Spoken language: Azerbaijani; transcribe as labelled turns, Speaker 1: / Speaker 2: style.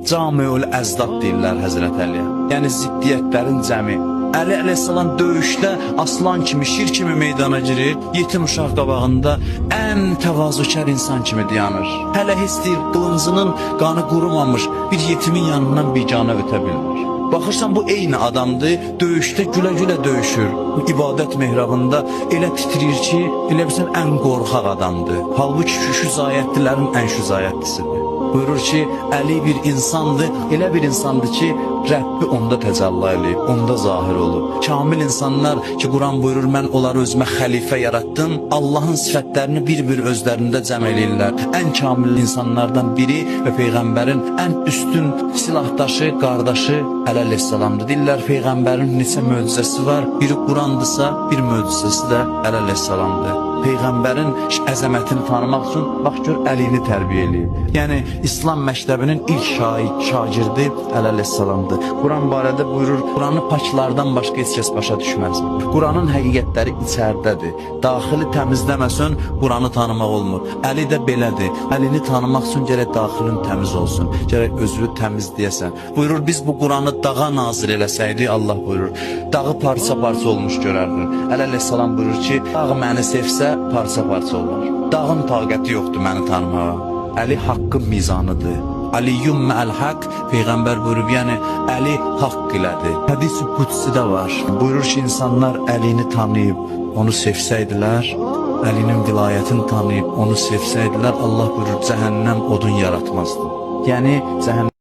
Speaker 1: Camiül Əzdad deyirlər Həzrət Əliyə. Yəni ziddiyyətlərin cəmi. Əli əleyhissalam döyüşdə aslan kimi, şir kimi meydana girir, yetim uşaq qabağında ən təvazökar insan kimi dayanır. Hələ heç deyir, qılıncının qanı qurumamış bir yetimin yanından biganə ötə bilmir. Baxırsan bu eyni adamdır, döyüşdə gülə-gülə döyüşür. İbadət mehrabında elə titrir ki, elə bilsən ən qorxaq adamdır. Halbuki şüzayətlilərin ən şüzayətlisidir. Buyurur ki, Əli bir insandır, elə bir insandır ki, Rəbbi onda təcəlli eləyib, onda zahir olub. Kamil insanlar ki, Quran buyurur, mən onları özümə xəlifə yaratdım, Allahın sifətlərini bir-bir özlərində cəm eləyirlər. Ən kamil insanlardan biri və Peyğəmbərin ən üstün silahdaşı, qardaşı Əli əleyhissalamdır. Deyirlər, Peyğəmbərin neçə möcüzəsi var, biri Qurandırsa, bir möcüzəsi də Əli əleyhissalamdır. Peyğəmbərin əzəmətini tanımaq üçün bax gör Əlini tərbiyə eləyib. Yəni İslam məktəbinin ilk şagirdi Əli əleyhissalamdır. Quran barədə buyurur, Quranı paklardan başqa heç kəs başa düşməz. Quranın həqiqətləri içərdədir. Daxili təmizləməsən Quranı tanımaq olmur. Əli də belədir. Əlini tanımaq üçün gərək daxilin təmiz olsun. Gərək özünü təmizləyəsən. Buyurur, biz bu Quranı dağa nazil eləsəydik, Allah buyurur, dağı parça-parça olmuş görərdir. Əli əleyhissalam buyurur ki, dağ məni sevsə parça-parça olur. Dağın taqəti yoxdur məni tanımağa. Əli haqqın mizanıdır. Aliyyum mə'əl haqq, Peyğəmbər buyurub, yəni Əli haqq ilədir. Hədis-i qudsi də var. Buyurur ki, insanlar Əlini tanıyıb, onu sevsəydilər, Əlinin vilayətini tanıyıb, onu sevsəydilər, Allah buyurur, cəhənnəm odun yaratmazdı. Yəni, cəhənnəm